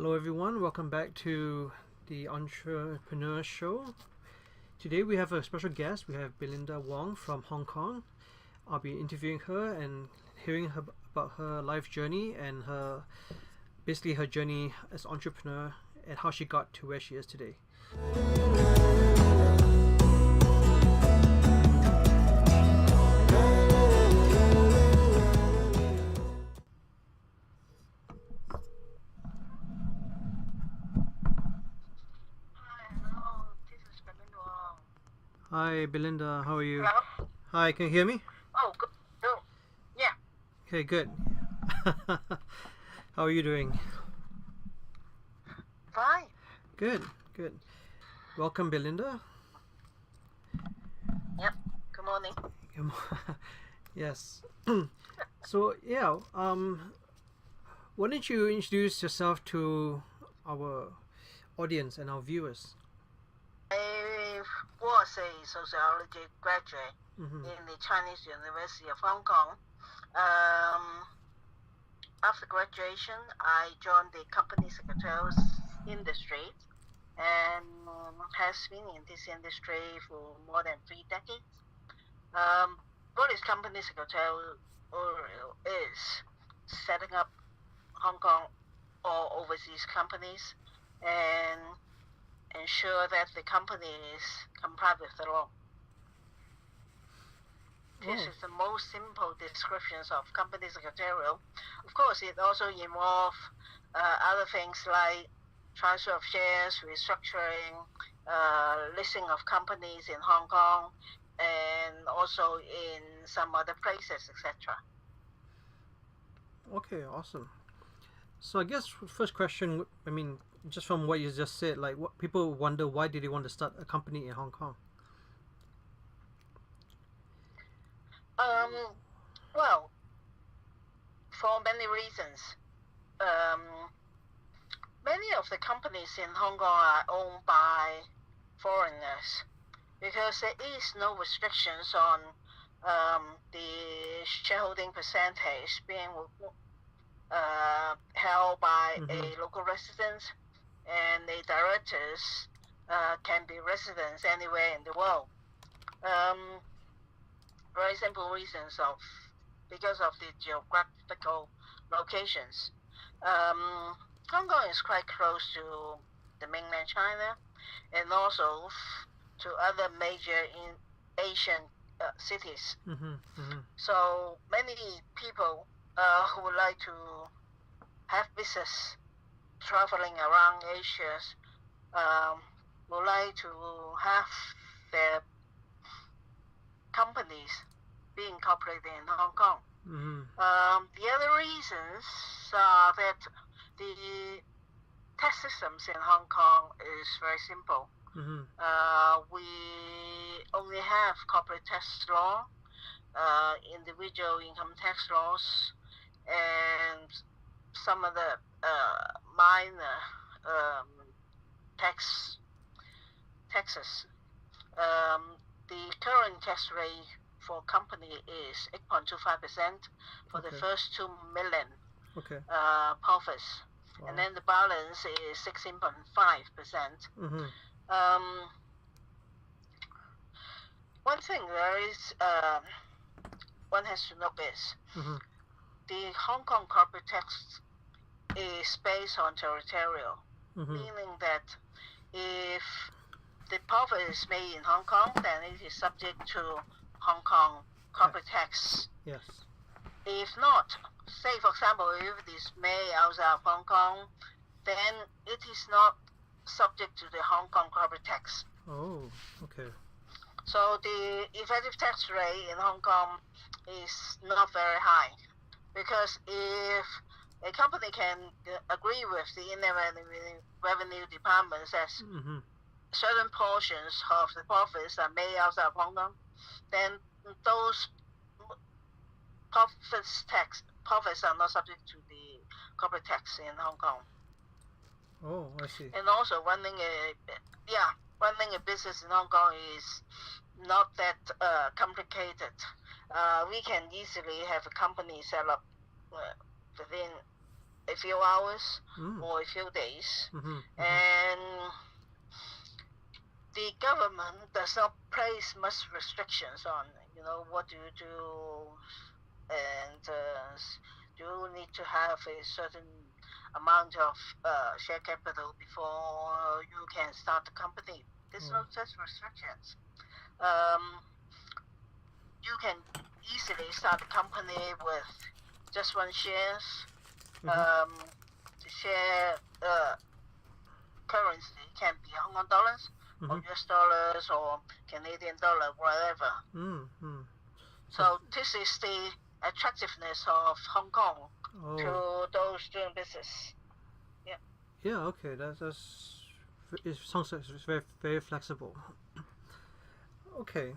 Hello everyone, welcome back to the Entrepreneurship Show. Today we have a special guest. We have Belinda Wong from Hong Kong. I'll be interviewing her and hearing about her life journey and basically her journey as entrepreneur and how she got to where she is today. Hi Belinda, how are you? Hello? Hi, can you hear me? Oh, good. Oh, yeah. Okay, good. How are you doing? Fine. Good. Welcome Belinda. Yep. Good morning. Yes. So yeah, why don't you introduce yourself to our audience and our viewers? I was a sociology graduate in the Chinese University of Hong Kong. After graduation, I joined the company secretarial industry and has been in this industry for more than 3 decades. What is company secretarial is setting up Hong Kong or overseas companies and ensure that the companies comply with the law. This is the most simple descriptions of company secretarial. Of course, it also involves other things like transfer of shares, restructuring, listing of companies in Hong Kong, and also in some other places, etc. Okay, awesome. So I guess first question, I mean, just from what you just said, like what people wonder, why did you want to start a company in Hong Kong? Well, for many reasons. Many of the companies in Hong Kong are owned by foreigners because there is no restrictions on the shareholding percentage being held by a local resident, and the directors can be residents anywhere in the world. Very simple reasons because of the geographical locations. Hong Kong is quite close to the mainland China and also to other major Asian cities. So many people who would like to have business traveling around Asia would like to have their companies being incorporated in Hong Kong. The other reasons are that the tax systems in Hong Kong is very simple. We only have corporate tax law, individual income tax laws, and some other minor taxes. The current tax rate for company is 8.25% for the first 2 million profits. Wow. And then the balance is 16.5%. One thing one has to note is the Hong Kong corporate tax is based on territorial, meaning that if the profit is made in Hong Kong, then it is subject to Hong Kong corporate tax. Yes. If not, say for example, if it is made outside of Hong Kong, then it is not subject to the Hong Kong corporate tax. Oh, okay. So the effective tax rate in Hong Kong is not very high, because if a company can agree with the Inland Revenue Department that certain portions of the profits are made outside of Hong Kong, then those profits are not subject to the corporate tax in Hong Kong. Oh, I see. And also running a business in Hong Kong is not that complicated. We can easily have a company set up within a few hours Mm. or a few days. Mm-hmm. And the government does not place much restrictions on, what do you do, and you need to have a certain amount of share capital before you can start the company. There's no such restrictions. You can easily start a company with just one shares. The share currency can be Hong Kong dollars, or US dollars, or Canadian dollar, whatever. So this is the attractiveness of Hong Kong to those doing business. Yeah. Yeah. Okay. It sounds like it's very, very flexible. Okay.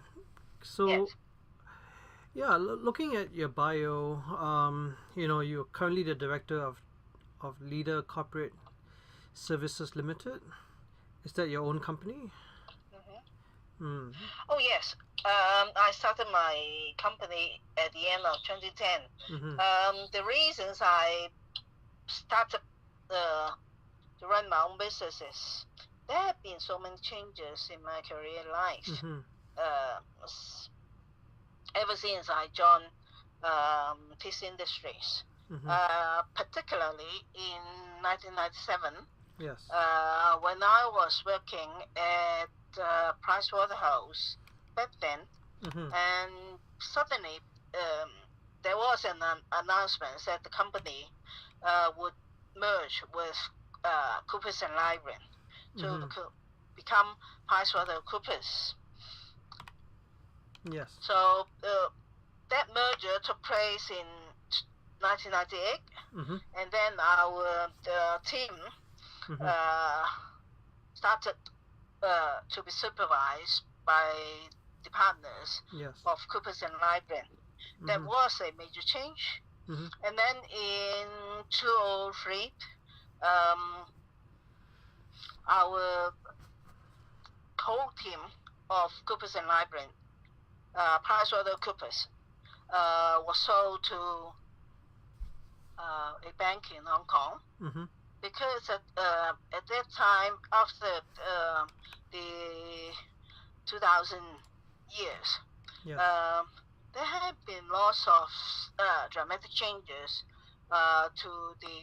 So. Yes. Yeah, looking at your bio, you're currently the director of Leader Corporate Services Limited. Is that your own company? Oh yes. I started my company at the end of 2010. The reasons I started to run my own business is there have been so many changes in my career life. Ever since I joined these industries, particularly in 1997, yes. When I was working at Pricewaterhouse back then, and suddenly there was an announcement that the company would merge with Coopers and Lybrand to become PricewaterhouseCoopers. Yes. So that merger took place in 1998, and then our team started to be supervised by the partners of Coopers and Lybrand. That was a major change. And then in 2003, our whole team of Coopers and Lybrand, PricewaterhouseCoopers, was sold to a bank in Hong Kong. Because at that time, after the 2000 years, there had been lots of dramatic changes to the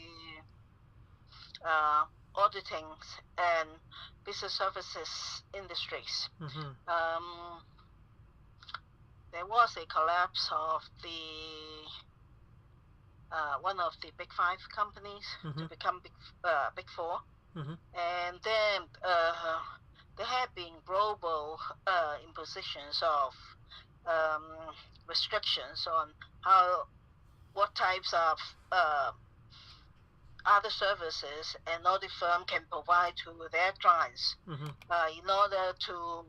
auditing and business services industries. There was a collapse of the one of the big five companies to become big four, and then there have been global impositions of restrictions on what types of other services an audit firm can provide to their clients in order to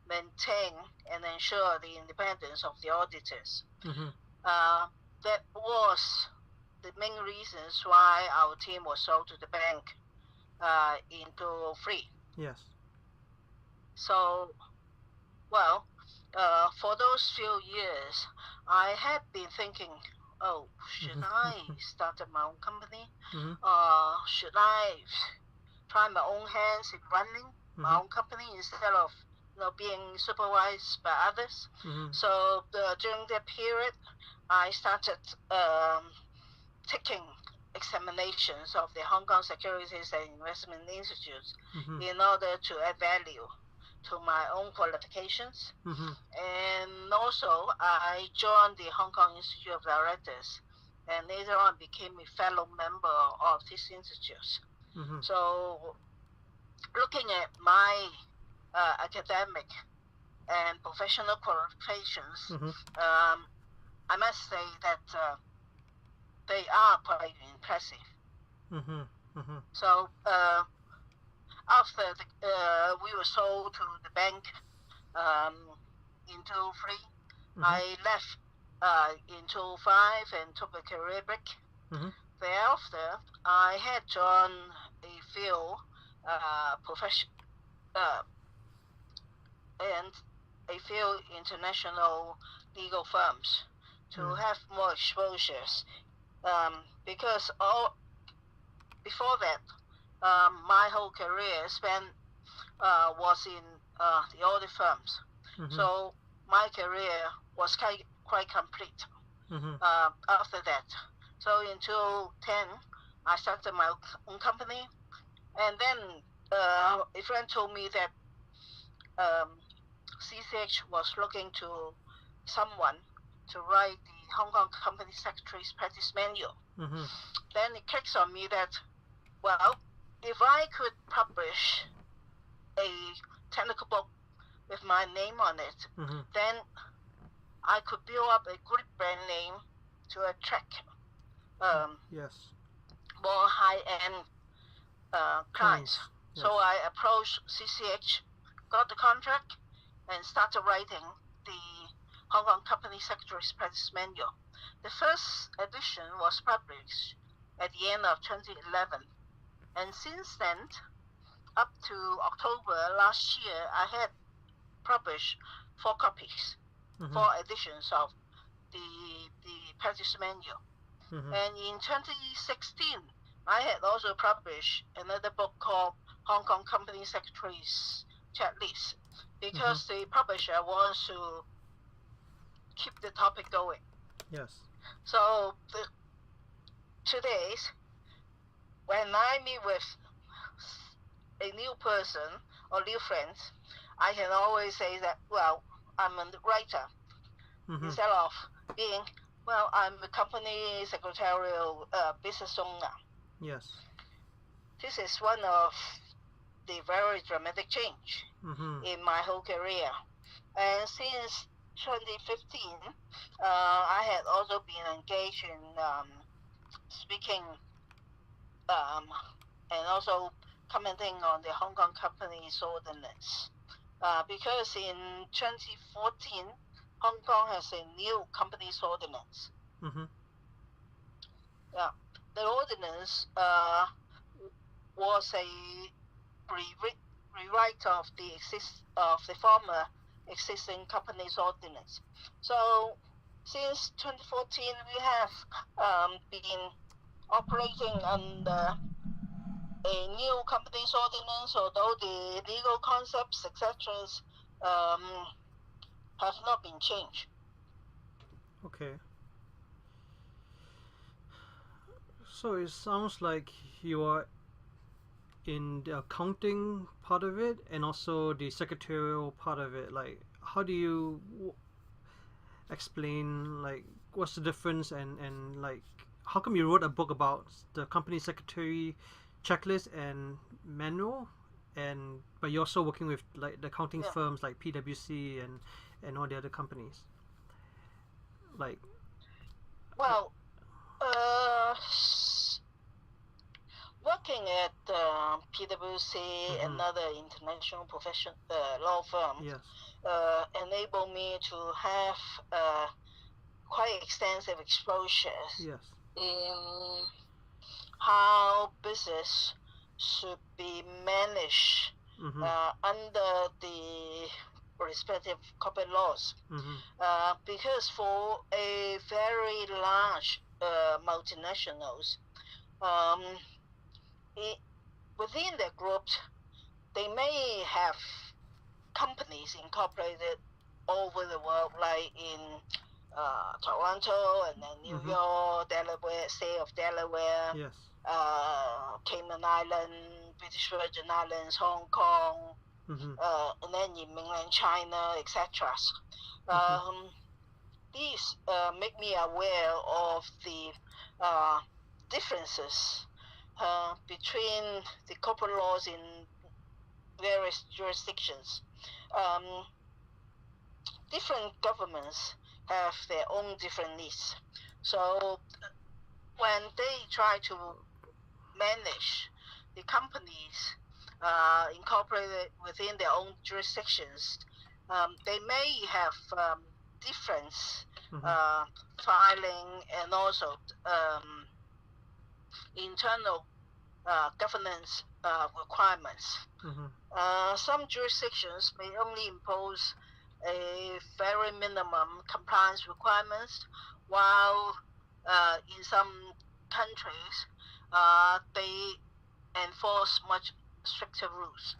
maintain and ensure the independence of the auditors. That was the main reasons why our team was sold to the bank in 2003. Yes. So, well, for those few years, I had been thinking, should I start my own company? Should I try my own hands in running my own company instead of being supervised by others? So during that period, I started taking examinations of the Hong Kong Securities and Investment Institutes in order to add value to my own qualifications. And also, I joined the Hong Kong Institute of Directors, and later on became a fellow member of these institutes. So, looking at my academic and professional qualifications, I must say that they are quite impressive. So after we were sold to the bank in 2003, I left in 2005 and took a career break. Thereafter, I had joined a few and a few international legal firms to have more exposures, because before that, my whole career was in the audit firms. Mm-hmm. So my career was quite complete Mm-hmm. after that. So in 2010, I started my own company, and then a friend told me that CCH was looking to someone to write the Hong Kong Company Secretary's Practice Manual. Mm-hmm. Then it clicks on me that, well, if I could publish a technical book with my name on it, Mm-hmm. then I could build up a good brand name to attract Yes. more high-end clients. Yes. So I approached CCH, got the contract, and started writing the Hong Kong Company Secretary's Practice Manual. The first edition was published at the end of 2011, and since then, up to October last year, I had published 4 copies, Mm-hmm. 4 editions of the practice manual. Mm-hmm. And in 2016, I had also published another book called Hong Kong Company Secretary's Checklist, because the publisher wants to keep the topic going. Yes. So today, when I meet with a new person or new friends, I can always say that, well, I'm a writer, Mm-hmm. instead of being, well, I'm a company secretarial business owner. Yes. This is one of the very dramatic change Mm-hmm. in my whole career. And since 2015, I had also been engaged in speaking and also commenting on the Hong Kong Company's ordinance. Because in 2014, Hong Kong has a new company's ordinance. Mm-hmm. The ordinance was a rewrite of the former existing company's ordinance. So since 2014, we have been operating under a new company's ordinance, although the legal concepts, etc., have not been changed. Okay. So it sounds like you are in the accounting part of it and also the secretarial part of it. Like, how do you explain, like, what's the difference, and like, how come you wrote a book about the company secretary checklist and manual, but you're also working with like the accounting firms like PwC and all the other companies? Like, well, working at PwC and other international profession law firm yes. enabled me to have quite extensive exposures Yes. in how business should be managed under the respective corporate laws. Because for a very large multinationals, within their groups, they may have companies incorporated all over the world, like in Toronto and then New York, Delaware, state of Delaware, Yes. Cayman Island, British Virgin Islands, Hong Kong, and then in mainland China, etc. These make me aware of the differences between the corporate laws in various jurisdictions. Different governments have their own different needs. So when they try to manage the companies incorporated within their own jurisdictions, they may have different filing and also internal governance requirements. Some jurisdictions may only impose a very minimum compliance requirements, while in some countries they enforce much stricter rules.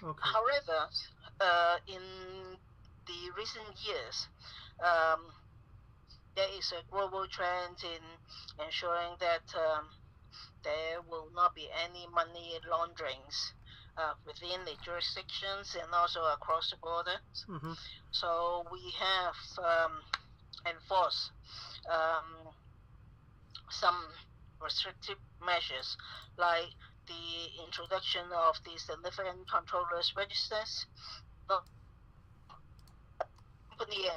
Okay. However, in the recent years, there is a global trend in ensuring that there will not be any money launderings within the jurisdictions and also across the border. Mm-hmm. So we have enforced some restrictive measures, like the introduction of the significant controllers registers. The company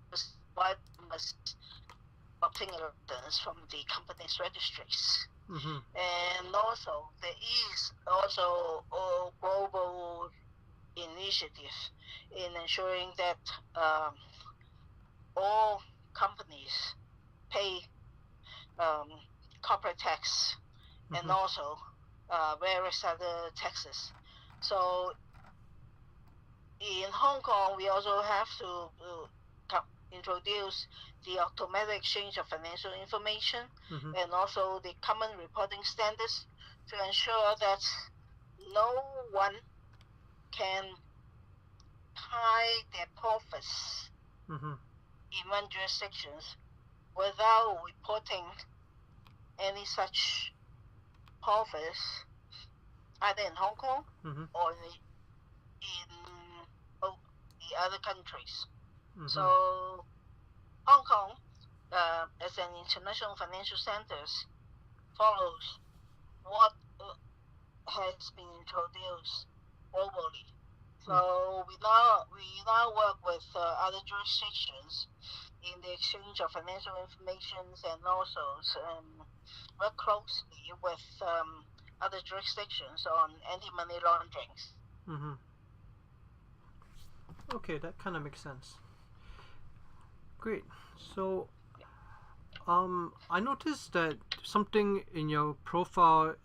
must obtain a license from the company's registries. Mm-hmm. And also, there is also a global initiative in ensuring that all companies pay corporate tax and Mm-hmm. also various other taxes. So in Hong Kong, we also have to introduce the automatic exchange of financial information Mm-hmm. and also the common reporting standards to ensure that no one can hide their profits Mm-hmm. in one jurisdictions without reporting any such profits either in Hong Kong Mm-hmm. or in the other countries. Mm-hmm. So Hong Kong, as an international financial center, follows what has been introduced globally. So we now work with other jurisdictions in the exchange of financial information and also work closely with other jurisdictions on anti-money laundering. Mm-hmm. Okay, that kind of makes sense. Great. So, I noticed that something in your profile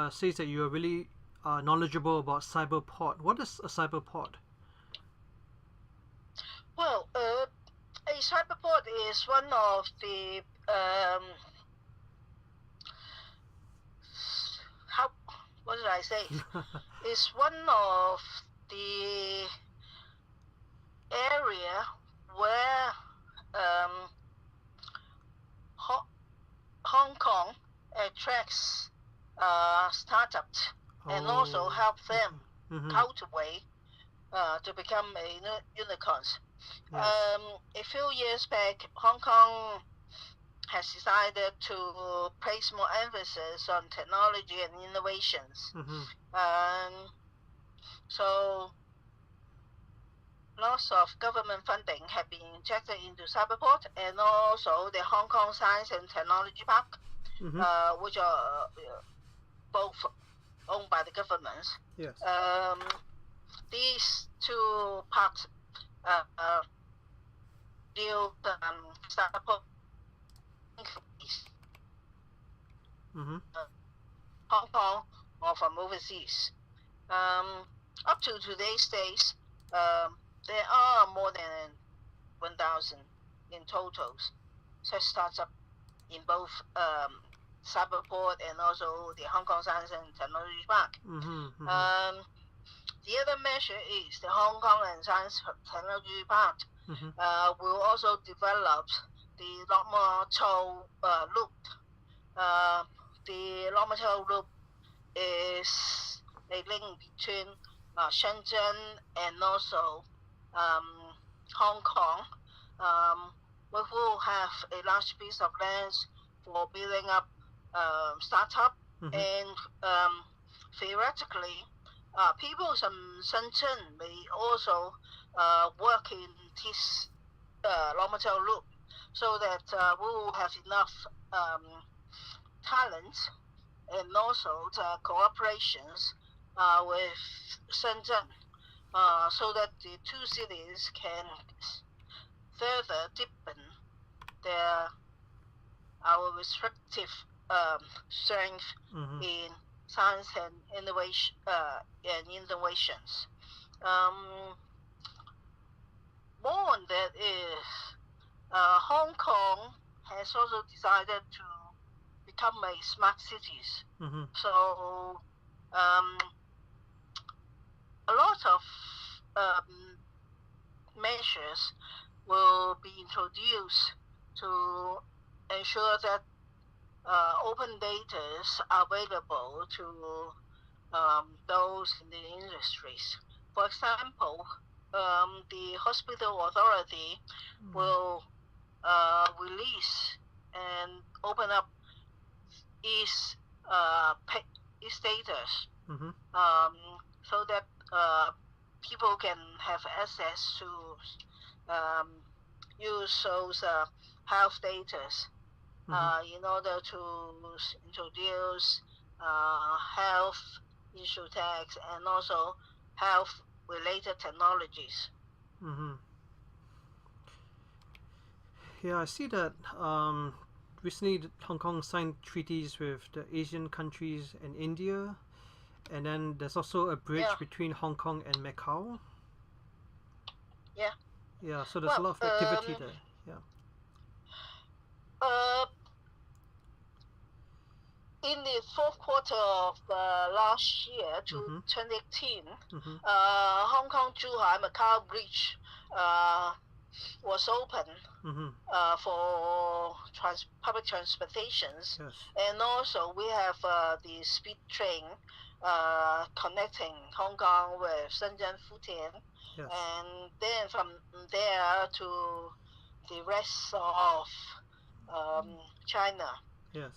says that you are really knowledgeable about cyberport. What is a cyberport? Well, a cyberport is one of the what did I say? It's one of the area where Hong Kong attracts startups and also help them Mm-hmm. cultivate to become unicorns. Yes. A few years back, Hong Kong has decided to place more emphasis on technology and innovations. Mm-hmm. So lots of government funding have been injected into Cyberport and also the Hong Kong Science and Technology Park, Mm-hmm. which are both owned by the governments. Yes. These two parks build Cyberport Mm-hmm. Hong Kong or from overseas. Up to today's days, there are more than 1,000 in total such startups in both Cyberport and also the Hong Kong Science and Technology Park. Mm-hmm. Mm-hmm. The other measure is the Hong Kong and Science Technology Park will also develop the Lok Ma Chau Loop. The Lok Ma Chau Loop is a link between Shenzhen and also Hong Kong. We will have a large piece of land for building up startup, and theoretically, people from Shenzhen may also work in this Lok Ma Chau Loop, so that we will have enough talent and also the cooperations with Shenzhen, so that the two cities can further deepen our respective strength in science and innovation innovations. More on that is Hong Kong has also decided to become a smart cities. Mm-hmm. So a lot of measures will be introduced to ensure that open data are available to those in the industries. For example, the hospital authority will release and open up its status, Mm-hmm. so that people can have access to use those health data in order to introduce health issue tax and also health related technologies. Mm-hmm. Yeah, I see that recently Hong Kong signed treaties with the Asian countries and India, and then there's also a bridge between Hong Kong and Macau. Yeah. Yeah, so there's a lot of activity there. Yeah. In the fourth quarter of last year, 2018, Hong Kong Zhuhai Macau Bridge was open for public transportations. Yes. And also we have the speed train connecting Hong Kong with Shenzhen, Futian, Yes. and then from there to the rest of China. Yes.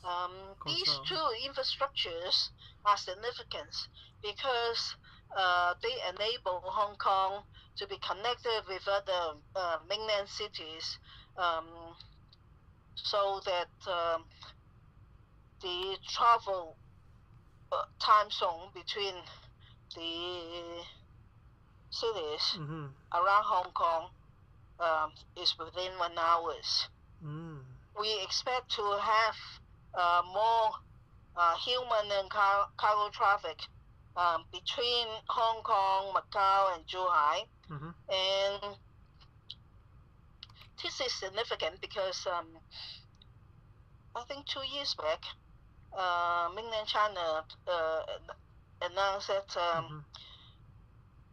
These two infrastructures are significant because they enable Hong Kong to be connected with other mainland cities, so that the travel time zone between the cities around Hong Kong is within 1 hour. We expect to have more human and cargo traffic between Hong Kong, Macau, and Zhuhai. And this is significant because I think 2 years back, mainland China announced that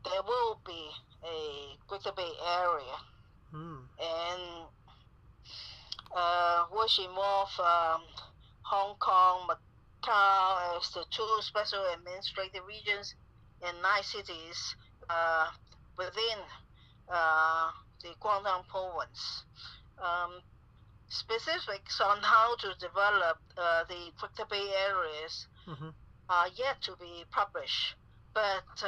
there will be a Greater Bay Area, and which involve Hong Kong, Macau as the two special administrative regions and 9 cities within the Guangdong province. Specifics on how to develop the Greater Bay areas are yet to be published, but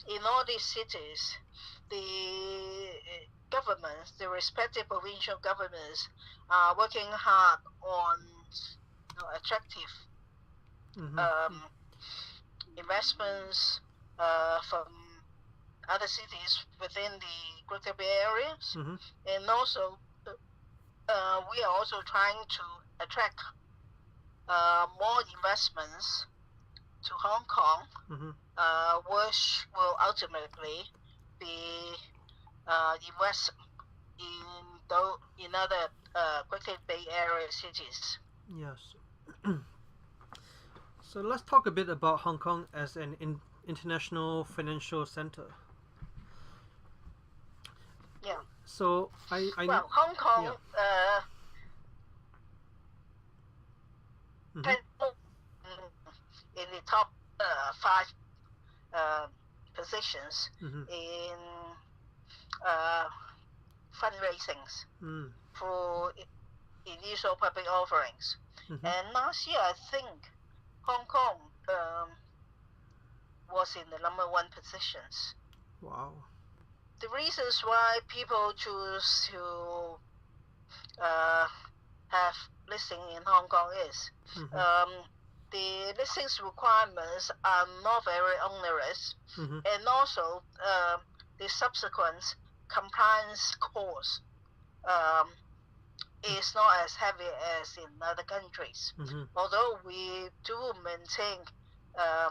in all these cities, the governments, the respective provincial governments, are working hard on attractive investments from other cities within the Greater Bay areas, and also we are also trying to attract more investments to Hong Kong, which will ultimately be invest in other Greater Bay Area cities. Yes. So let's talk a bit about Hong Kong as an international financial center. Yeah. So well, Hong Kong in the top 5 positions in fundraisings for initial public offerings. And last year, I think Hong Kong was in the number 1 positions. Wow. The reasons why people choose to have listing in Hong Kong is the listings requirements are not very onerous, and also the subsequent compliance cost is not as heavy as in other countries. Although we do maintain a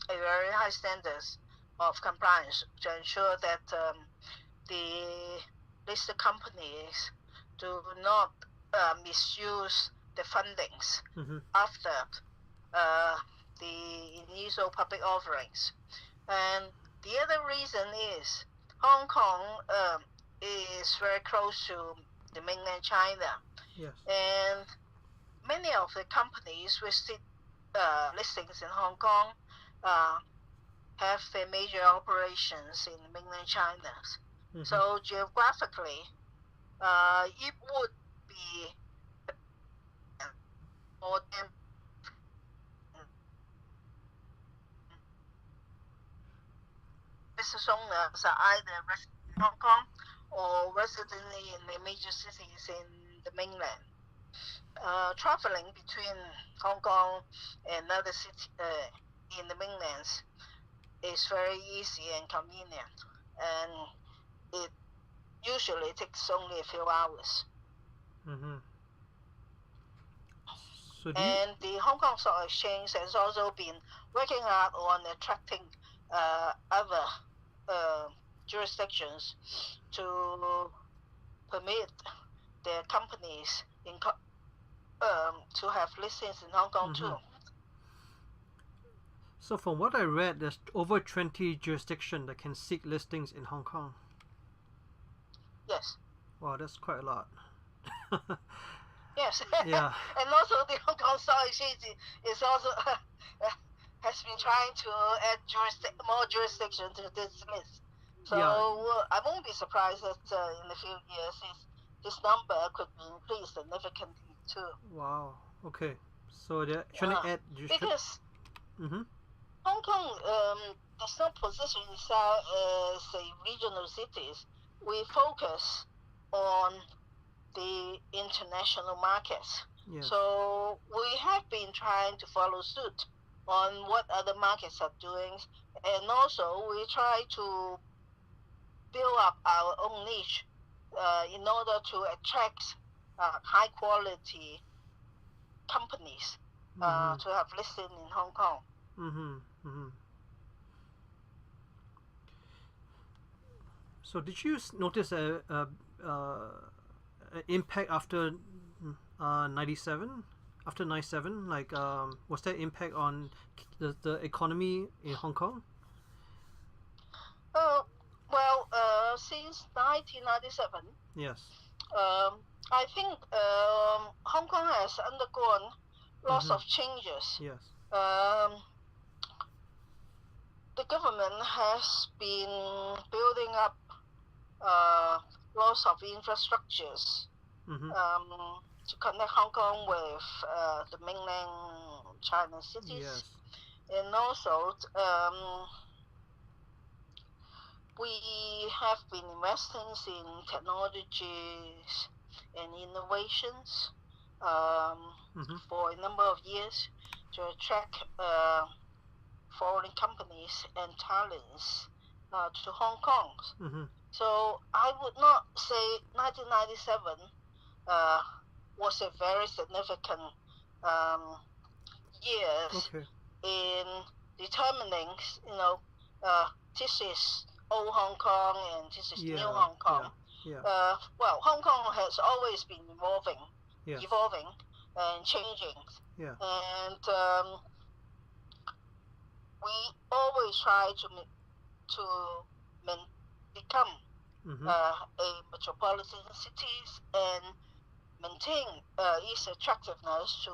very high standards of compliance to ensure that the listed companies do not misuse the fundings Mm-hmm. after the initial public offerings. And the other reason is Hong Kong is very close to the mainland China, Yes. and many of the companies with listings in Hong Kong have their major operations in mainland China. Mm-hmm. So geographically, it would be for them business owners are either resident in Hong Kong or residently in the major cities in the mainland. Traveling between Hong Kong and other cities in the mainlands is very easy and convenient, and it usually takes only a few hours. Mm-hmm. So And the Hong Kong Stock Exchange has also been working hard on attracting other jurisdictions to permit their companies to have listings in Hong Kong Mm-hmm. too. So from what I read, there's over 20 jurisdictions that can seek listings in Hong Kong. Yes. Wow, that's quite a lot. Yes. Yeah. And also the Hong Kong Stock Exchange is also has been trying to add more jurisdictions to this list. So I won't be surprised that in a few years this number could be increased significantly too. Wow. Okay. So they're trying to add because mm-hmm. Hong Kong does not position itself as a regional cities. We focus on the international markets. Yes. So we have been trying to follow suit on what other markets are doing, and also we try to build up our own niche in order to attract high quality companies Mm-hmm. to have listed in Hong Kong. Mm-hmm. Mm-hmm. So did you notice a impact after 97? After 97, like was there impact on the economy in Hong Kong? Well, since 1997, Yes. I think Hong Kong has undergone lots Mm-hmm. of changes. Yes. The government has been building up lots of infrastructures Mm-hmm. to connect Hong Kong with the mainland China cities. Yes. And also, we have been investing in technologies and innovations Mm-hmm. for a number of years to attract foreign companies and talents to Hong Kong. Mm-hmm. So I would not say 1997 was a very significant years Okay. in determining, this is old Hong Kong and this is new Hong Kong. Yeah. Well, Hong Kong has always been evolving and changing. Yeah. And we always try to become Mm-hmm. a metropolitan cities and maintain its attractiveness to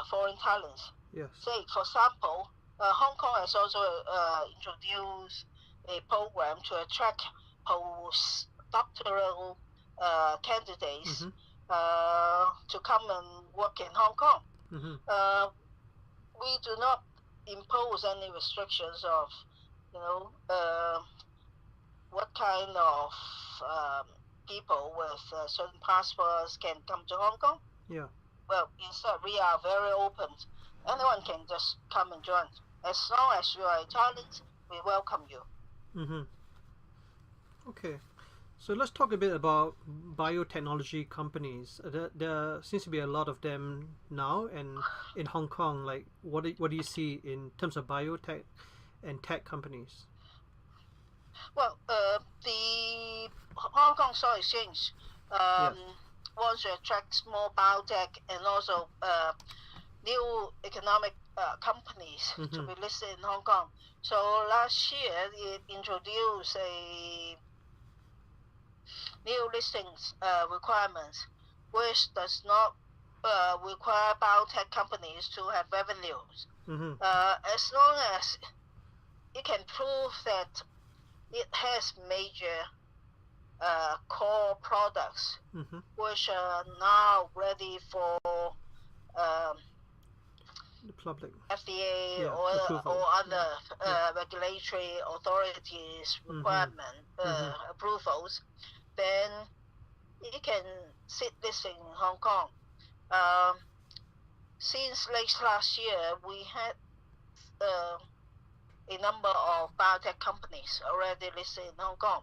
foreign talents. Yes. Say, for example, Hong Kong has also introduced a program to attract postdoctoral candidates to come and work in Hong Kong. Mm-hmm. We do not impose any restrictions of, what kind of people with certain passports can come to Hong Kong. Yeah. Well, instead, we are very open. Anyone can just come and join. As long as you are a talent, we welcome you. Mm-hmm. Okay. So let's talk a bit about biotechnology companies. There seems to be a lot of them now, and in Hong Kong, like what do you see in terms of biotech and tech companies? Well, the Hong Kong Stock Exchange wants to attract more biotech and also new economic companies to be listed in Hong Kong. So last year it introduced a new listings requirements, which does not require biotech companies to have revenues. As long as it can prove that it has major core products which are now ready for the public FDA approval. or other regulatory authorities requirement approvals, then it can sit listed in Hong Kong. Since late last year, we had a number of biotech companies already listed in Hong Kong.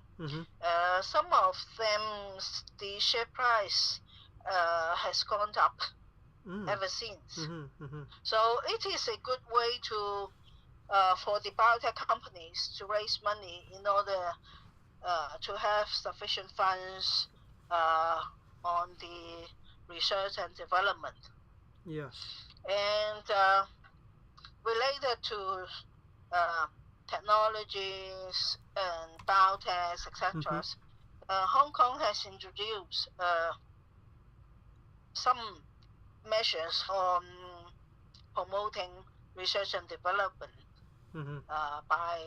Some of them, the share price has gone up ever since. So it is a good way to for the biotech companies to raise money in order to have sufficient funds on the research and development. Yes. And related to technologies and biotech, etc., Hong Kong has introduced some measures on promoting research and development by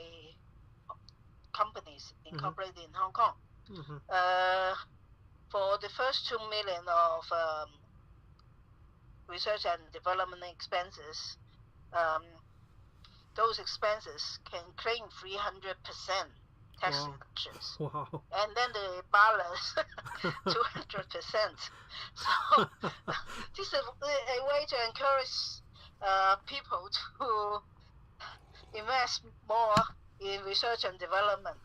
companies incorporated in Hong Kong. For the first 2 million of research and development expenses, those expenses can claim 300% tax deductions. Wow. And then the balance 200%. So this is a way to encourage people to invest more in research and development.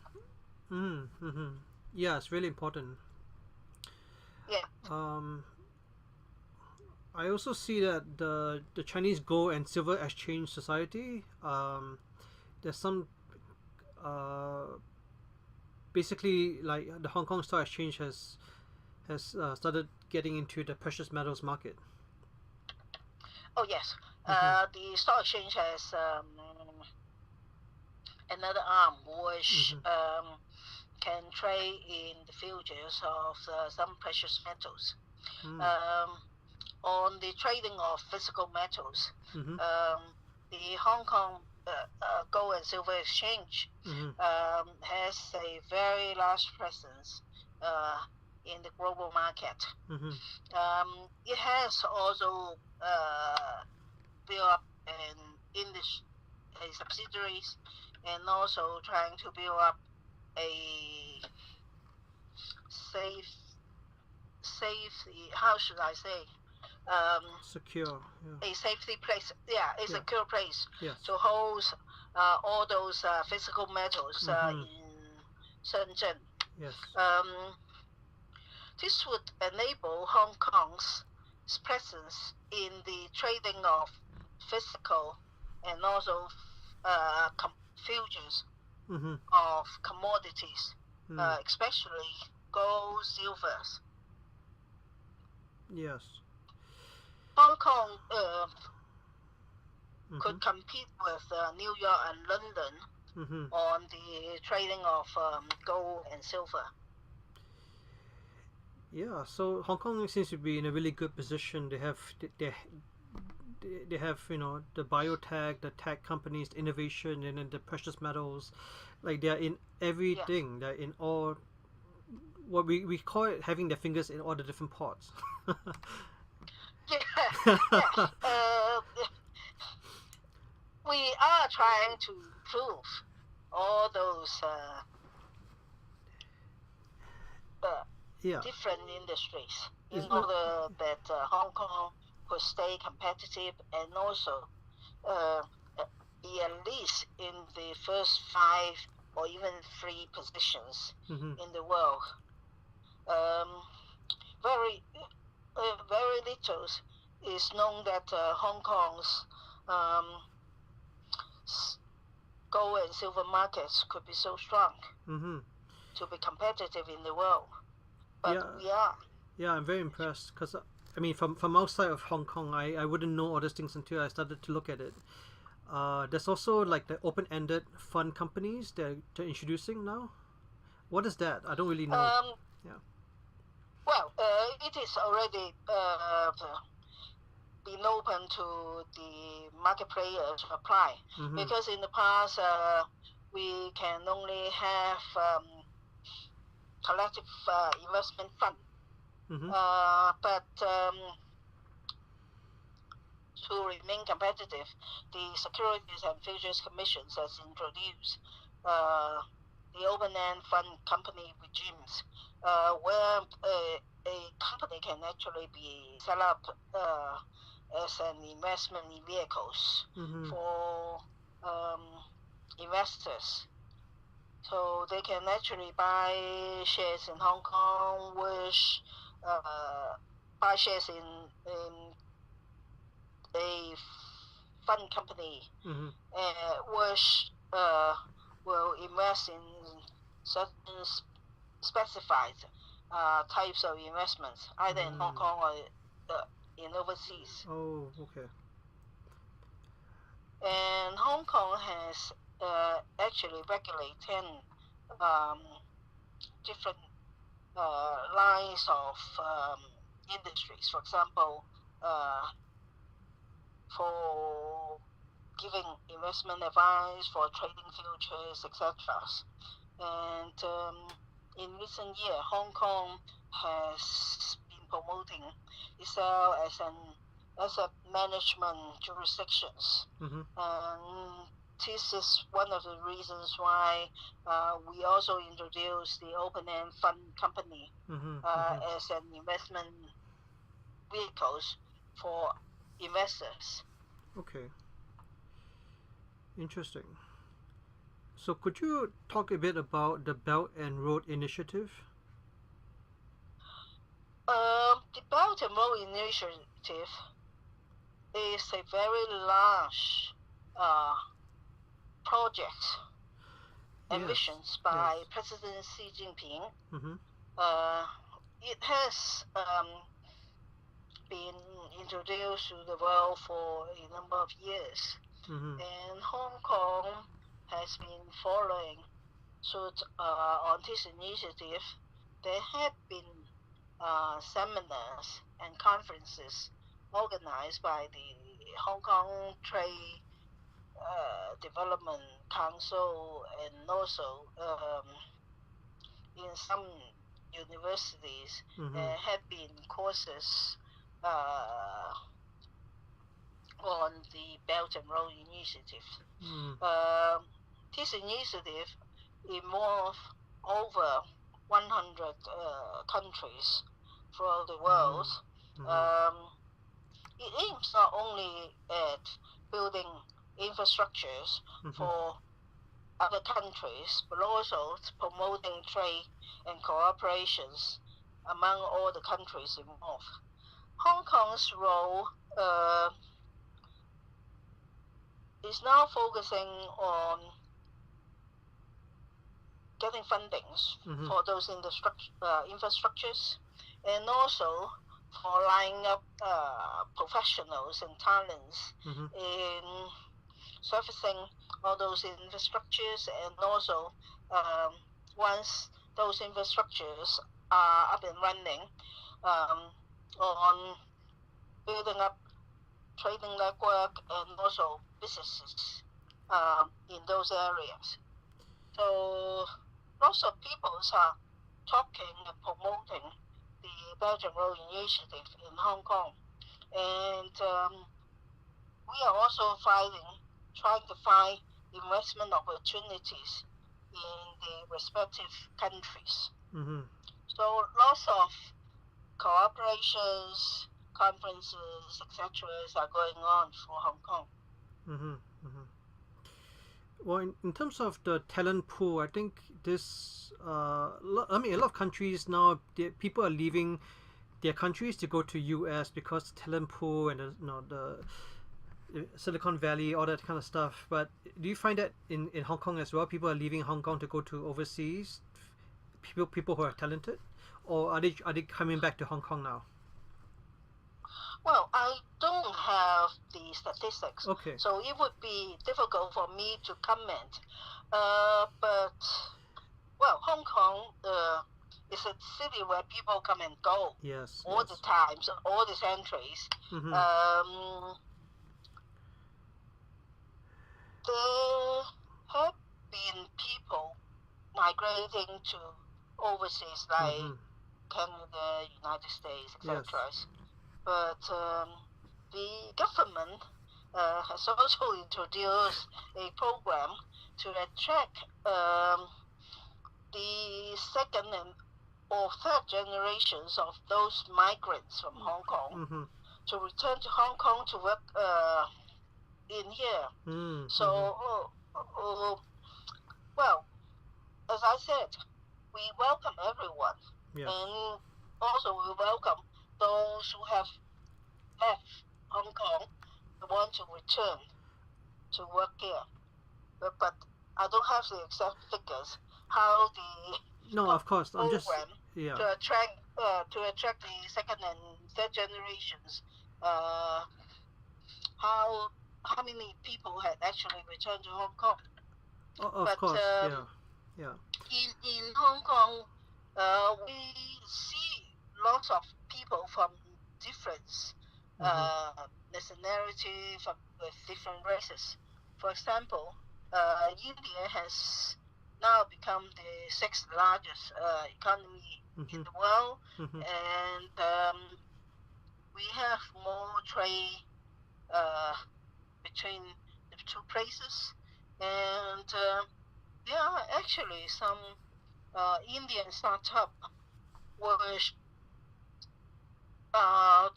Yeah, it's really important. Yeah. I also see that the Chinese Gold and Silver Exchange Society, there's some basically like the Hong Kong Stock Exchange has started getting into the precious metals market. Oh yes, the stock exchange has another arm which can trade in the futures of some precious metals. On the trading of physical metals, the Hong Kong Gold and Silver Exchange has a very large presence in the global market. It has also built up an industry, subsidiaries, and also trying to build up a safe, how should I say? Secure. A safety place, a secure place to host all those physical metals in Shenzhen. Yes. This would enable Hong Kong's presence in the trading of physical and also futures of commodities, especially gold, silvers. Yes. Hong Kong could compete with New York and London on the trading of gold and silver. Yeah, so Hong Kong seems to be in a really good position. They have the biotech, the tech companies, the innovation, and then the precious metals. Like they're in everything. They're in all. What we call it having their fingers in all the different pots. We are trying to improve all those different industries in order that Hong Kong could stay competitive and also be at least in the first 5 or even 3 positions in the world. Very little is known that Hong Kong's gold and silver markets could be so strong to be competitive in the world. But we are. Yeah, I'm very impressed because I mean, from outside of Hong Kong, I wouldn't know all these things until I started to look at it. There's also like the open-ended fund companies that they're introducing now. What is that? I don't really know. Yeah. Well, it is already been open to the market players to apply, because in the past we can only have collective investment fund, but to remain competitive, the Securities and Futures Commission has introduced the open-end fund company regimes, where a company can actually be set up as an investment in vehicles for investors. So they can actually buy shares in Hong Kong, which buy shares in a fund company, which will invest in certain specified types of investments, either in Hong Kong or in overseas. Oh, okay. And Hong Kong has actually regulated 10 different lines of industries. For example, for giving investment advice, for trading futures, etc. And in recent years, Hong Kong has been promoting itself as an asset management jurisdictions. And this is one of the reasons why we also introduced the open-end fund company as an investment vehicles for investors. Okay. Interesting. So could you talk a bit about the Belt and Road Initiative? The Belt and Road Initiative is a very large project envisioned by President Xi Jinping. It has been introduced to the world for a number of years, and Hong Kong has been following suit on this initiative. There have been seminars and conferences organized by the Hong Kong Trade Development Council, and also in some universities there have been courses on the Belt and Road Initiative. This initiative involves over 100 countries throughout the world. It aims not only at building infrastructures for other countries, but also promoting trade and cooperations among all the countries involved. Hong Kong's role is now focusing on getting fundings for those infrastructures, and also for lining up professionals and talents in servicing all those infrastructures, and also once those infrastructures are up and running, on building up trading network and also businesses in those areas. So lots of people are talking and promoting the Belt and Road Initiative in Hong Kong, and we are also trying to find investment opportunities in the respective countries. So lots of cooperations, conferences, etc. are going on for Hong Kong. Well, in terms of the talent pool, I think this, a lot of countries now, people are leaving their countries to go to US because the talent pool and the Silicon Valley, all that kind of stuff. But do you find that in Hong Kong as well? People are leaving Hong Kong to go to overseas, people who are talented? or are they coming back to Hong Kong now? Well, I don't have the statistics, Okay. so it would be difficult for me to comment. But well, Hong Kong is a city where people come and go Yes. all the times, all the centuries. Mm-hmm. There have been people migrating to overseas, like Canada, United States, etc. Yes. But the government has also introduced a program to attract the second or third generations of those migrants from Hong Kong to return to Hong Kong to work in here. So, well, as I said, we welcome everyone, and also we welcome those who have left Hong Kong and want to return to work here. But I don't have the exact figures how the of course. program to attract the second and third generations. How many people had actually returned to Hong Kong? Of course. In Hong Kong, we see lots of people from different nationality, with different races. For example, India has now become the sixth largest economy in the world, and we have more trade between the two places, and there are actually some Indian startup was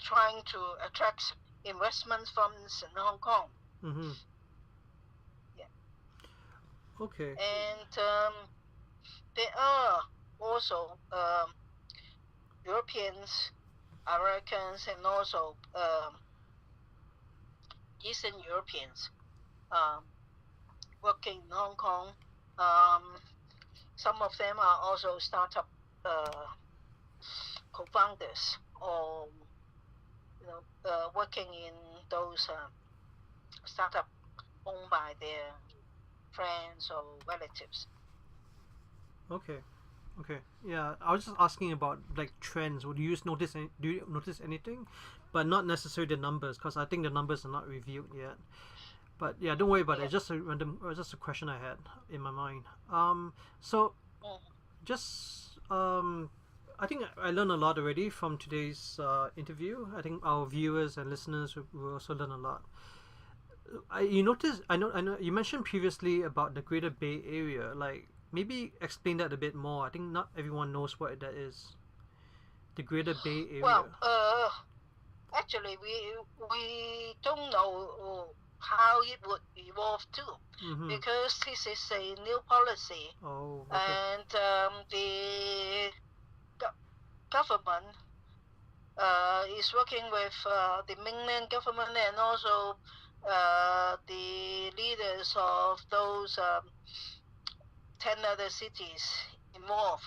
trying to attract investment funds in Hong Kong. Okay. And there are also Europeans, Americans, and also Eastern Europeans working in Hong Kong. Some of them are also startup co-founders, or working in those startup owned by their friends or relatives. Okay. Yeah, I was just asking about like trends. Do you notice anything, but not necessarily the numbers, because I think the numbers are not revealed yet. But yeah, don't worry about it. Just a question I had in my mind. I think I learned a lot already from today's interview. I think our viewers and listeners will also learn a lot. I know you mentioned previously about the Greater Bay Area. Like, maybe explain that a bit more. I think not everyone knows what that is. The Greater Bay Area. Well, actually, we don't know how it would evolve too, because this is a new policy. Oh, okay. And the government is working with the mainland government and also the leaders of those 10 other cities involved.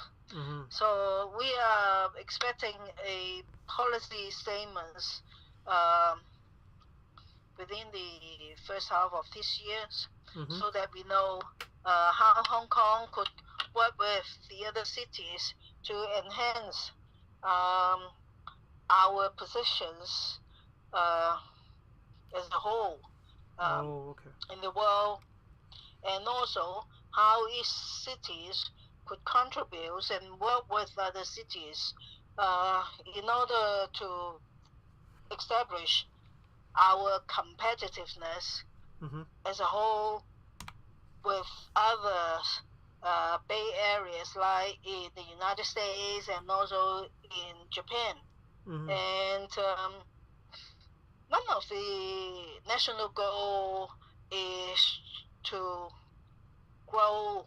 So we are expecting a policy statements within the first half of this year, so that we know how Hong Kong could work with the other cities to enhance our positions as a whole in the world, and also how each cities could contribute and work with other cities in order to establish our competitiveness as a whole with other Bay areas, like in the United States and also in Japan. And one of the national goal is to grow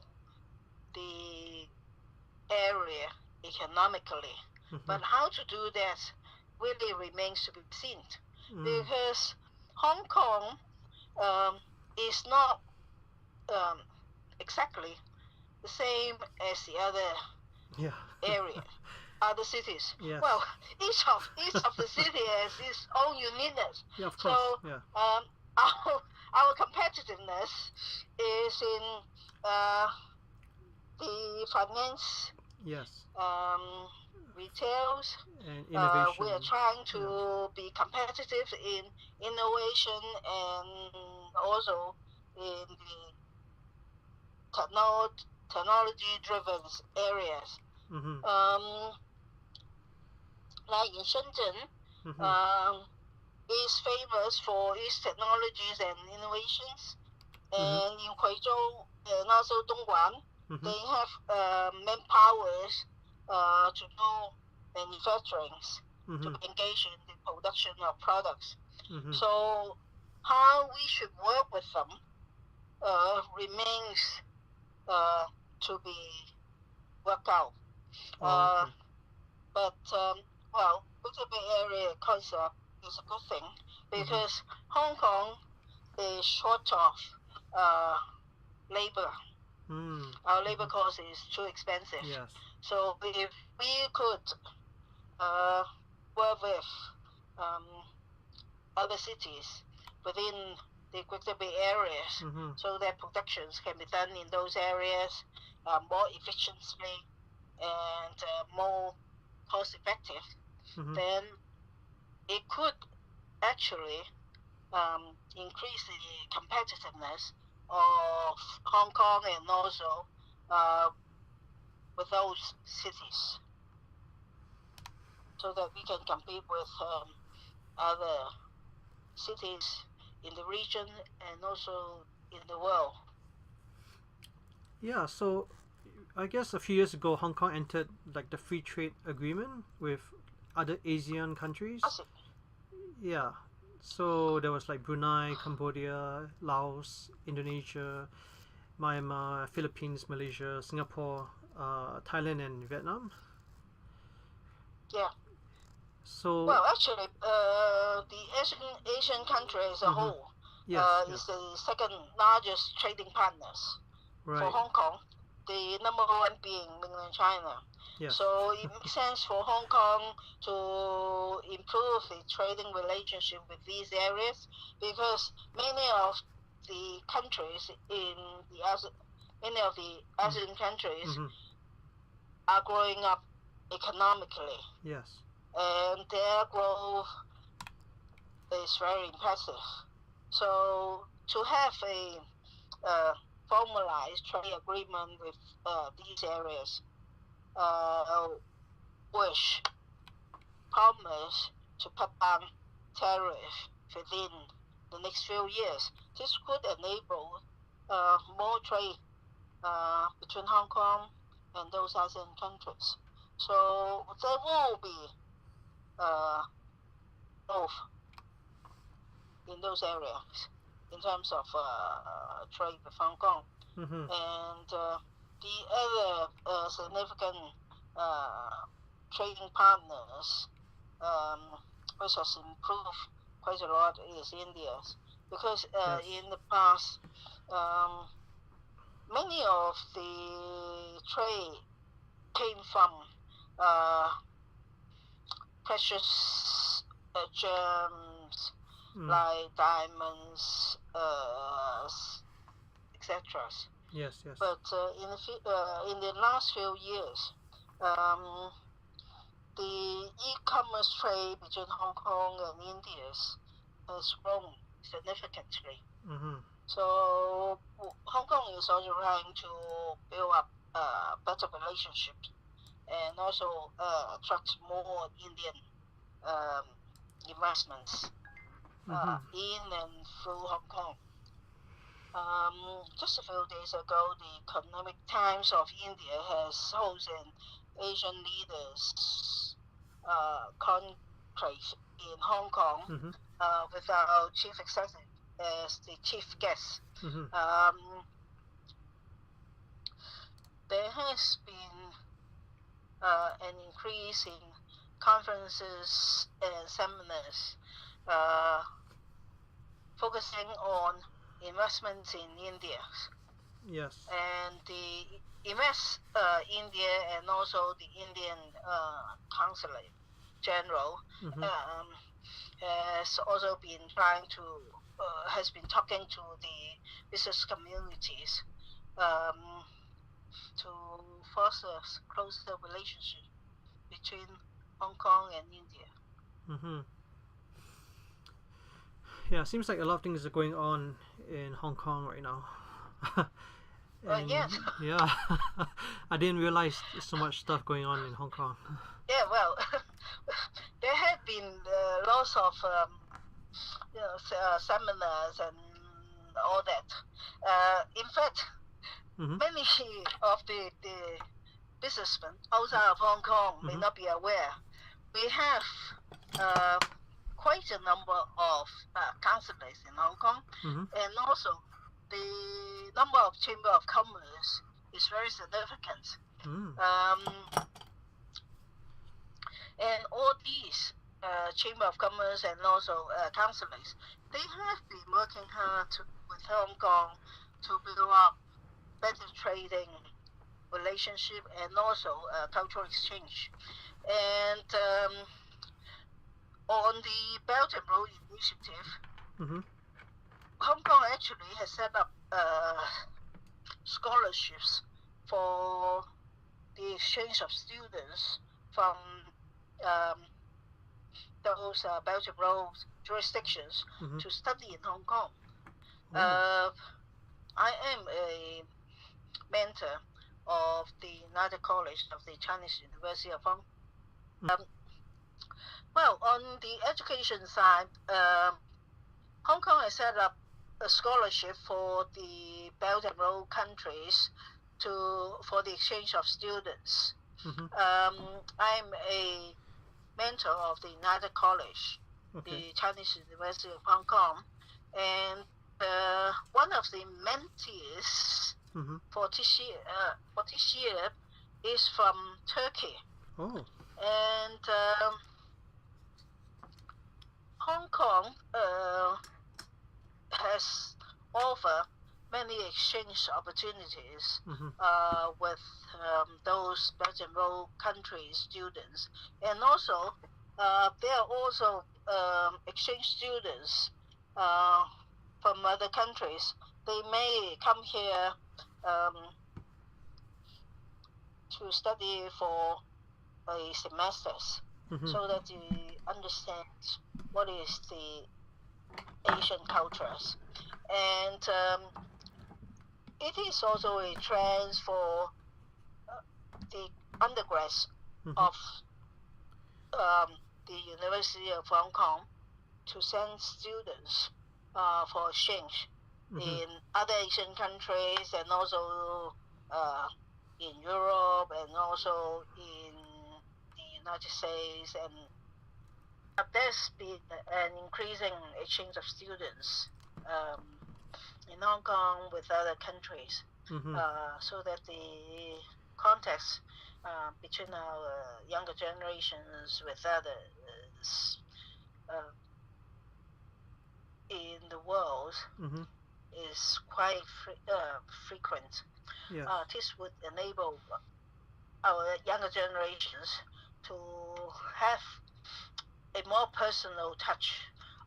the area economically. But how to do that really remains to be seen, because Hong Kong is not exactly the same as the other area. other cities. Yes. Well, each of the city has its own uniqueness. Yeah, of course. So Yeah. our competitiveness is in the finance, Yes. retails. And innovation. We are trying to be competitive in innovation and also in the technology-driven areas. Mm-hmm. Like in Shenzhen, Mm-hmm. is famous for its technologies and innovations. And in Guizhou and also Dongguan, Mm-hmm. they have manpowers to do manufacturing, to engage in the production of products. Mm-hmm. So how we should work with them remains to be worked out. Okay. But well, Greater Bay Area concept is a good thing because Hong Kong is short of labor. Our labor cost is too expensive. Yes. So if we could work with other cities within the Greater Bay areas, so that productions can be done in those areas more efficiently and more cost effective, then it could actually increase the competitiveness of Hong Kong and also with those cities, so that we can compete with other cities in the region and also in the world. Yeah, so I guess a few years ago, Hong Kong entered like the free trade agreement with other Asian countries. Yeah, so there was like Brunei, Cambodia, Laos, Indonesia, Myanmar, Philippines, Malaysia, Singapore, Thailand, and Vietnam. Yeah. So well, actually, the Asian country as a whole is the second largest trading partners for Hong Kong. The number one being mainland China. Yes. So it makes sense for Hong Kong to improve the trading relationship with these areas because many of the countries in many of the ASEAN countries are growing up economically. Yes. And their growth is very impressive. So to have a formalized trade agreement with these areas, which promise to cut down tariff within the next few years, this could enable more trade between Hong Kong and those ASEAN countries. So there will be growth in those areas in terms of trade with Hong Kong. And the other significant trading partners, which has improved quite a lot, is India. Because in the past, many of the trade came from precious gems like diamonds, etc. Yes, yes. But in the last few years, the e-commerce trade between Hong Kong and India has grown significantly. So Hong Kong is also trying to build up better relationships and also attract more Indian investments in and through Hong Kong. Just a few days ago, the Economic Times of India has hosted Asian leaders conclave in Hong Kong with our chief executive as the chief guest. There has been an increase in conferences and seminars focusing on investments in India. Yes. And the Invest India and also the Indian Consulate General Mm-hmm. has also been trying to has been talking to the business communities um, to foster closer relationship between Hong Kong and India. Mm-hmm. Yeah, seems like a lot of things are going on in Hong Kong right now. And Yes. yeah, I didn't realize there's so much stuff going on in Hong Kong. Yeah, well, there have been lots of seminars and all that. In fact, Mm-hmm. many of the businessmen outside of Hong Kong may Mm-hmm. not be aware. We have quite a number of consulates in Hong Kong, Mm-hmm. and also the number of Chamber of Commerce is very significant. Mm. And all these Chamber of Commerce and also consulates, they have been working hard with Hong Kong to build up better trading relationship and also cultural exchange. And on the Belt and Road Initiative, Mm-hmm. Hong Kong actually has set up scholarships for the exchange of students from those Belt and Road jurisdictions Mm-hmm. to study in Hong Kong. Oh. I am a mentor of the United College of the Chinese University of Hong Kong. Well, on the education side, Hong Kong has set up a scholarship for the Belt and Road countries for the exchange of students. Mm-hmm. I'm a mentor of the United College, Okay. the Chinese University of Hong Kong, and one of the mentees Mm-hmm. for this year is from Turkey. Oh. And Hong Kong has offered many exchange opportunities Mm-hmm. with those Belt and Road country students, and also there are also exchange students from other countries. They may come here to study for a semesters, Mm-hmm. so that you understand what is the Asian cultures. And it is also a trend for the undergrads Mm-hmm. of the University of Hong Kong to send students for exchange Mm-hmm. in other Asian countries, and also in Europe, and also in the United States. And there's been an increasing exchange of students in Hong Kong with other countries, Mm-hmm. so that the context between our younger generations with others in the world Mm-hmm. is quite frequent. Yes. This would enable our younger generations to have a more personal touch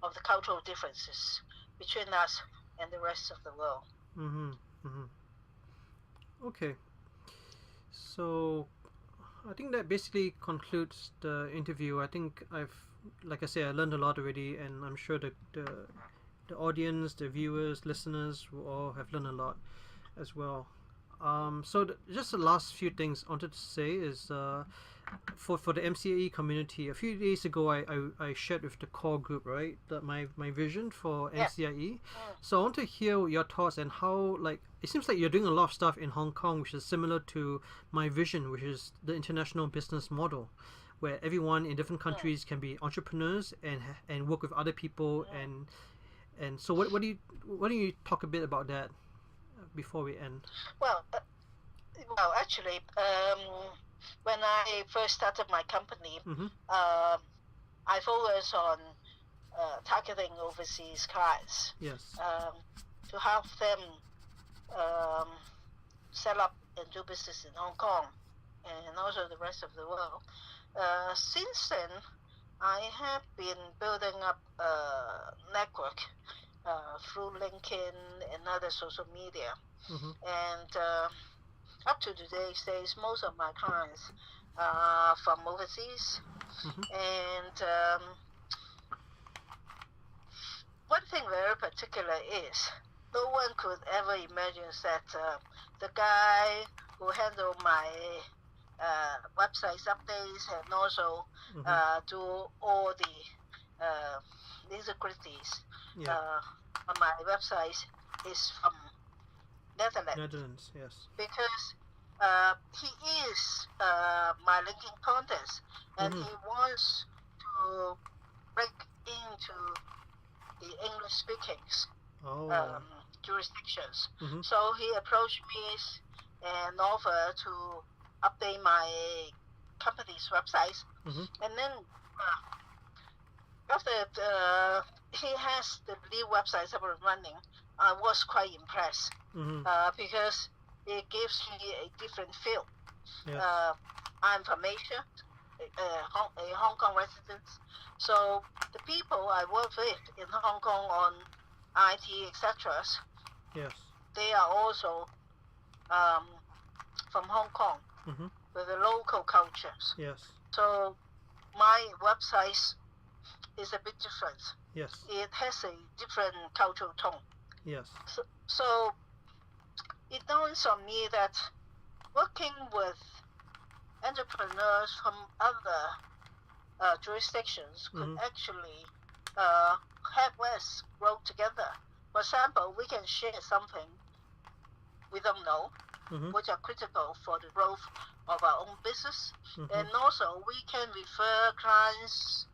of the cultural differences between us and the rest of the world. Mm-hmm. Mm-hmm. Okay. So I think that basically concludes the interview. I think like I said, I learned a lot already, and I'm sure the audience, the viewers, listeners will all have learned a lot as well. So just the last few things I wanted to say is for the MCAE community. A few days ago, I shared with the core group, right, that my vision for MCAE. So I want to hear your thoughts and how, like, it seems like you're doing a lot of stuff in Hong Kong, which is similar to my vision, which is the international business model, where everyone in different countries can be entrepreneurs and work with other people. And so why don't you talk a bit about that before we end? Well, actually, when I first started my company, Mm-hmm. I focused on targeting overseas clients Yes. to help them um, set up and do business in Hong Kong and also the rest of the world. Since then, I have been building up a network through LinkedIn and other social media. And up to today's days, most of my clients are from overseas. And one thing very particular is no one could ever imagine that the guy who handled my website's updates and also do all the nitty-gritties on my website is from Netherlands. Yes. Because he is my linking contact, and he wants to break into the English speaking jurisdictions. So he approached me and offered to update my company's website. And then after he has the new website up and running, I was quite impressed because it gives me a different feel. I'm from Asia, a Hong Kong resident. So the people I work with in Hong Kong on IT, etc., they are also from Hong Kong with the local cultures. So my website is a bit different. It has a different cultural tone. So it dawns on me that working with entrepreneurs from other jurisdictions could actually help us grow together. For example, we can share something we don't know, which are critical for the growth of our own business. And also we can refer clients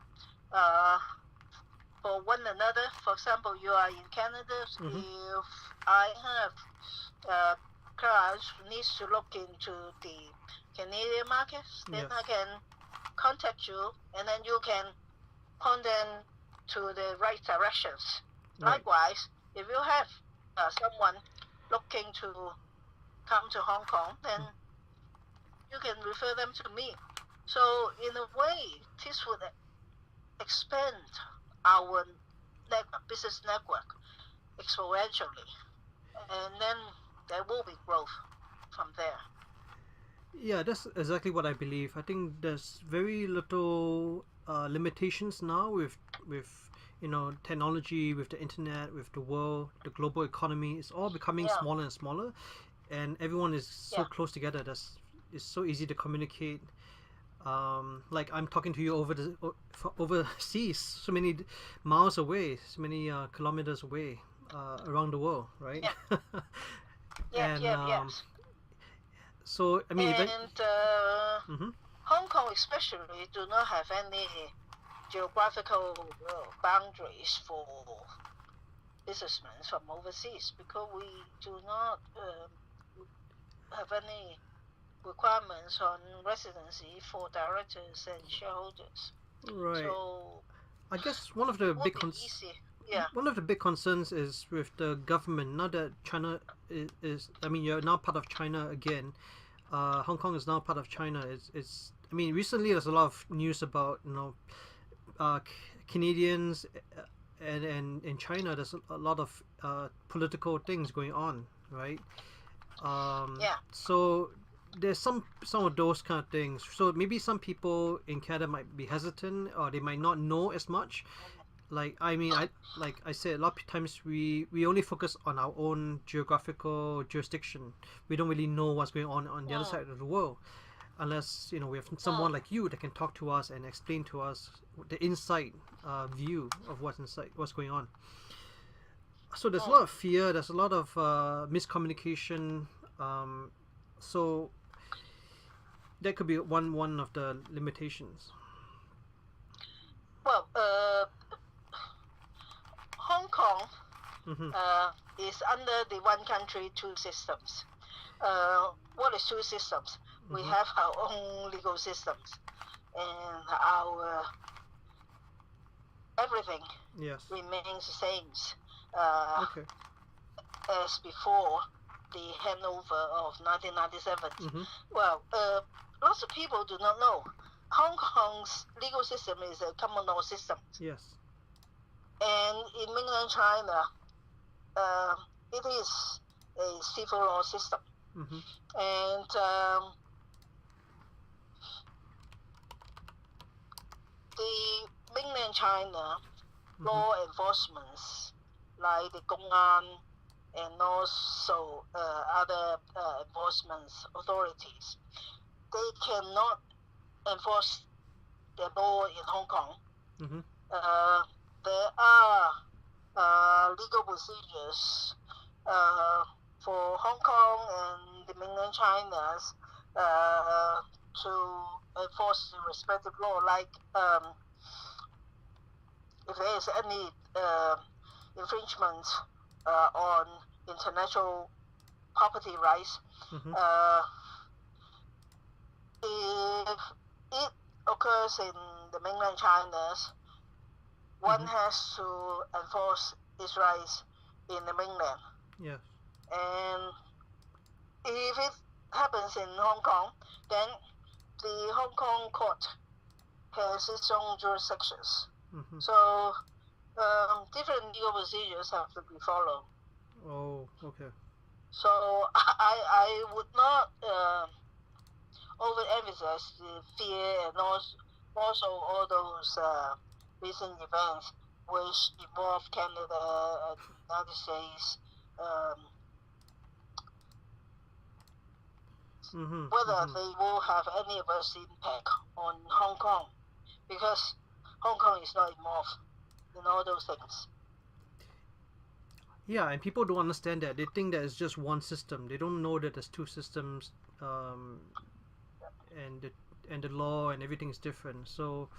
for one another. For example, you are in Canada. If I have clients who needs to look into the Canadian market, then I can contact you, and then you can point them to the right directions. Likewise, if you have someone looking to come to Hong Kong, then you can refer them to me. So in a way, this would expand our business network exponentially, and then there will be growth from there. Yeah, that's exactly what I believe. I think there's very little limitations now with technology, with the internet, with the world, the global economy. It's all becoming smaller and smaller, and everyone is so close together. It's so easy to communicate. Like I'm talking to you overseas, so many miles away, so many kilometers away, around the world, right? So I mean, Hong Kong especially do not have any geographical boundaries for businessmen from overseas, because we do not have any requirements on residency for directors and shareholders. Right. So I guess one of the big concerns is with the government. Now that China is I mean, you're now part of China again. Hong Kong is now part of China. It's I mean, recently there's a lot of news about Canadians and in China. There's a lot of political things going on, right? So there's some of those kind of things. So maybe some people in Canada might be hesitant, or they might not know as much. Like I mean, like I said, a lot of times we only focus on our own geographical jurisdiction. We don't really know what's going on the other side of the world, unless we have someone like you that can talk to us and explain to us the inside view of what's going on. So there's a lot of fear. There's a lot of miscommunication. So that could be one of the limitations. Well, Hong Kong is under the one country, two systems. What is two systems? We have our own legal systems, and our everything remains the same as before. the handover of 1997. Mm-hmm. Well, lots of people do not know. Hong Kong's legal system is a common law system. Yes. And in mainland China, it is a civil law system. Mm-hmm. And the mainland China law enforcements, like the Gong An and also other enforcement authorities, they cannot enforce the law in Hong Kong. Mm-hmm. There are legal procedures for Hong Kong and the mainland China's to enforce the respective law, like if there is any infringement on international property rights, Mm-hmm. If it occurs in the mainland China, one has to enforce its rights in the mainland. Yes. And if it happens in Hong Kong, then the Hong Kong court has its own jurisdictions. Mm-hmm. So different legal procedures have to be followed. Oh, okay. So I would not overemphasize the fear and also all those recent events which involve Canada and the United States, whether they will have any adverse impact on Hong Kong, because Hong Kong is not involved in all those things. Yeah, and people don't understand that. They think that it's just one system. They don't know that there's two systems, and the law and everything is different. So,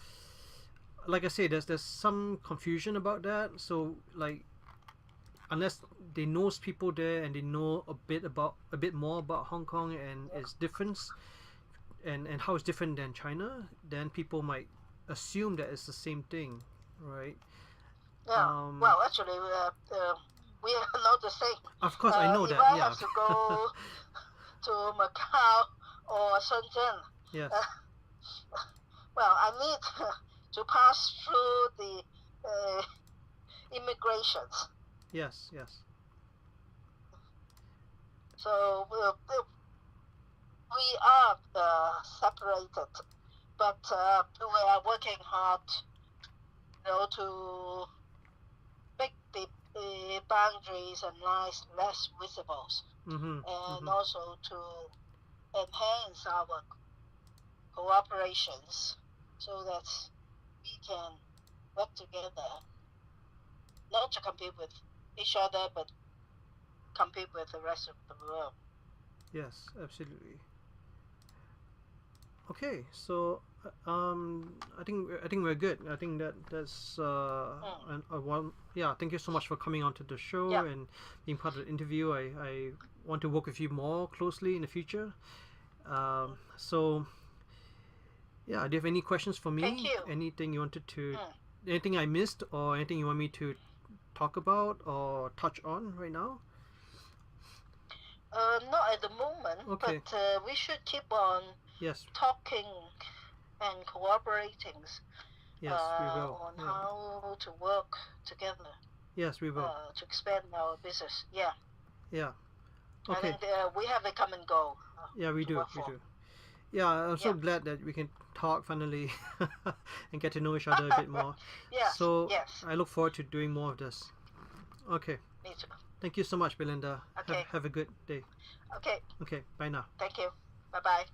like I say, there's some confusion about that. So, like, unless they know people there and they know a bit more about Hong Kong and its difference, and how it's different than China, then people might assume that it's the same thing, right? Yeah. Well, actually, we are not the same. Of course, I know if that. I Yeah. have to go to Macau or Shenzhen, Yes. well, I need to pass through the immigrations. Yes. Yes. So we are separated, but we are working hard, to make the boundaries and lines less visible, and also to enhance our cooperations so that we can work together, not to compete with each other, but compete with the rest of the world. Yes, absolutely. Okay, so I think we're good. I think that's one. Yeah, thank you so much for coming onto the show and being part of the interview. I want to work with you more closely in the future. So yeah, do you have any questions for me? Thank you. Anything you wanted to, anything I missed, or anything you want me to talk about or touch on right now? Not at the moment, Okay. but we should keep on Yes. talking and cooperating Yes, we will. on Yeah. how to work together Yes, we will. to expand our business. Yeah. Yeah. I Okay. think we have a common goal. Yeah, we to do. work We for. do. Yeah, I'm so glad that we can talk finally and get to know each other a bit more. Yes. So Yes. I look forward to doing more of this. Okay. Me too. Thank you so much, Belinda. Okay. Have a good day. Okay. Okay. Bye now. Thank you. Bye bye.